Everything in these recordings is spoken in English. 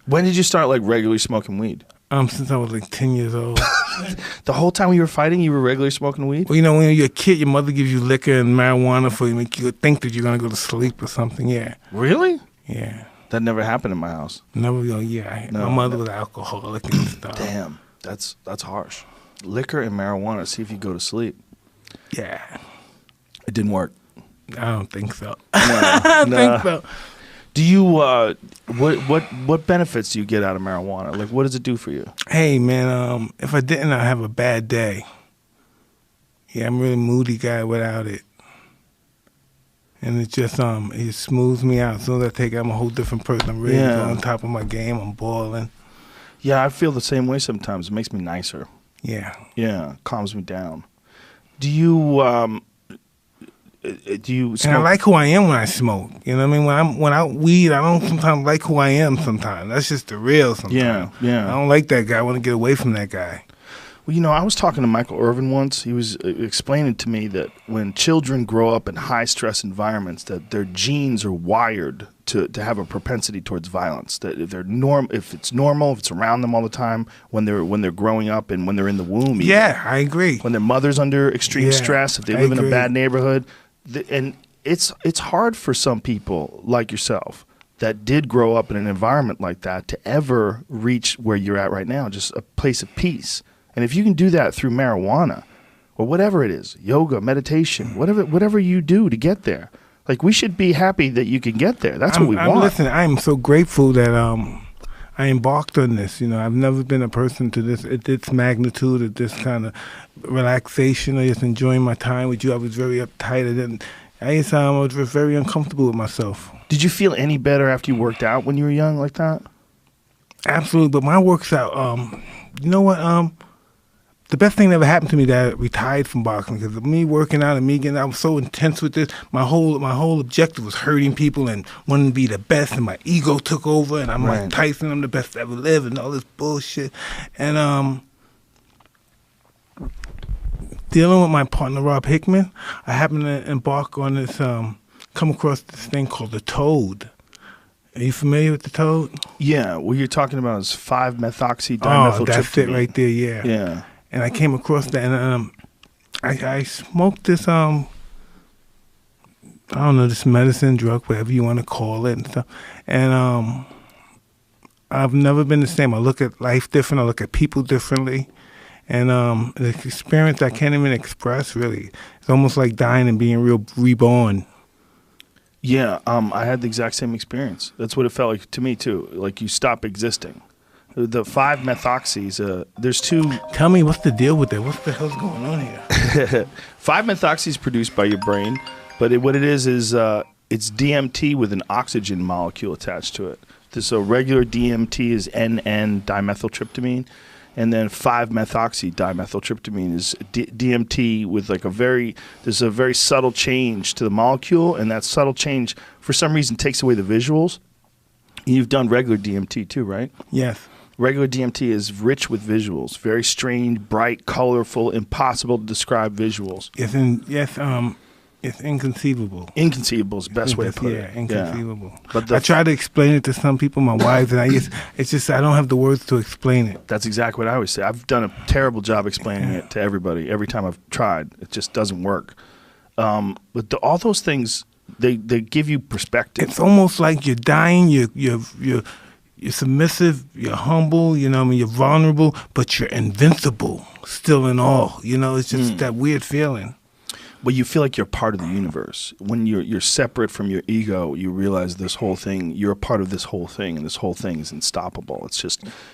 When did you start like regularly smoking weed? Since I was like 10 years old. The whole time you were fighting, you were regularly smoking weed? Well, you know, when you're a kid, your mother gives you liquor and marijuana for you, make you think that you're gonna go to sleep or something. Yeah. Really? Yeah. That never happened in my house. Never go. Yeah. No, My mother was alcoholic and stuff. Damn, that's harsh. Liquor and marijuana. See if you go to sleep. Yeah. It didn't work. I don't think so. No, I don't think so. Do you what benefits do you get out of marijuana? Like, what does it do for you? Hey man, if I didn't, I'd have a bad day. Yeah, I'm a really moody guy without it. And it just it smooths me out. As soon as I take it, I'm a whole different person. I'm ready to go on top of my game. I'm balling. Yeah, I feel the same way sometimes. It makes me nicer. Yeah. Yeah, calms me down. Do you smoke? And I like who I am when I smoke. You know what I mean? When I weed, I don't sometimes like who I am sometimes. That's just the real sometimes. Yeah. I don't like that guy. I want to get away from that guy. Well, you know, I was talking to Michael Irvin once. He was explaining to me that when children grow up in high-stress environments, that their genes are wired to have a propensity towards violence. That if it's normal, if it's around them all the time, when they're growing up and when they're in the womb. Even, Yeah, I agree. when their mother's under extreme stress, if they live in a bad neighborhood, and it's hard for some people like yourself that did grow up in an environment like that to ever reach where you're at right now, just a place of peace. And if you can do that through marijuana or whatever it is, yoga, meditation, whatever you do to get there, like, we should be happy that you can get there. That's what we want. Listen, I'm so grateful that I embarked on this. You know, I've never been a person to this at this magnitude, at this kind of relaxation, or just enjoying my time with you. I was very uptight. I was very uncomfortable with myself. Did you feel any better after you worked out when you were young like that? Absolutely, but my works out. You know what? The best thing that ever happened to me that I retired from boxing, because me working out and me getting, I was so intense with this. My whole objective was hurting people and wanting to be the best, and my ego took over, and I'm like Tyson, I'm the best to ever live, and all this bullshit. And dealing with my partner Rob Hickman, I happened to embark on this, come across this thing called the Toad. Are you familiar with the Toad? Yeah, what you're talking about is 5-methoxy-dimethyltryptamine. Oh, that's it right there. Yeah. Yeah. And I came across that, and I smoked this, I don't know, this medicine, drug, whatever you want to call it and stuff. And I've never been the same. I look at life different. I look at people differently. And the experience I can't even express, really. It's almost like dying and being reborn. Yeah, I had the exact same experience. That's what it felt like to me, too. Like, you stop existing. The 5-methoxys, there's two. Tell me, what's the deal with that? What the hell's going on here? 5-methoxy is produced by your brain, but what it is it's DMT with an oxygen molecule attached to it. So regular DMT is N-N-dimethyltryptamine, and then 5-methoxy-dimethyltryptamine is DMT with like there's a very subtle change to the molecule, and that subtle change, for some reason, takes away the visuals. You've done regular DMT too, right? Yes. Regular DMT is rich with visuals, very strange, bright, colorful, impossible to describe visuals. It's inconceivable. Inconceivable is the best way to put it. Yeah, inconceivable. Yeah. But I try to explain it to some people, my wives, and it's just I don't have the words to explain it. That's exactly what I always say. I've done a terrible job explaining it to everybody. Every time I've tried, it just doesn't work. But all those things, they give you perspective. It's almost like you're dying. You're submissive, you're humble, you know what I mean, you're vulnerable, but you're invincible, still in all. You know, it's just that weird feeling. But you feel like you're part of the universe. When you're separate from your ego, you realize this whole thing, you're a part of this whole thing, and this whole thing is unstoppable.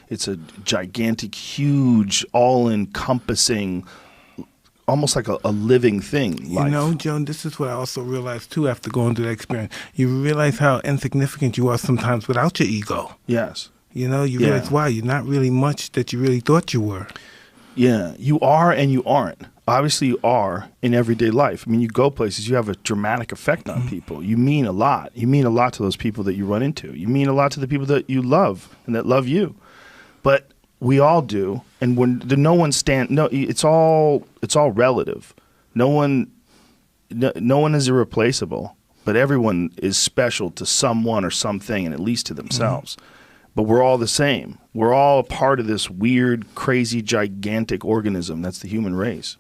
It's a gigantic, huge, all-encompassing, almost like a living thing. Life. You know, Joan, this is what I also realized, too, after going through that experience. You realize how insignificant you are sometimes without your ego. Yes. You know, you realize, wow, you're not really much that you really thought you were. Yeah, you are and you aren't. Obviously, you are in everyday life. I mean, you go places, you have a dramatic effect on people. You mean a lot. You mean a lot to those people that you run into. You mean a lot to the people that you love and that love you. But we all do, and it's all relative. No one is irreplaceable, but everyone is special to someone or something, and at least to themselves. but we're all the same. We're all a part of this weird, crazy, gigantic organism that's the human race.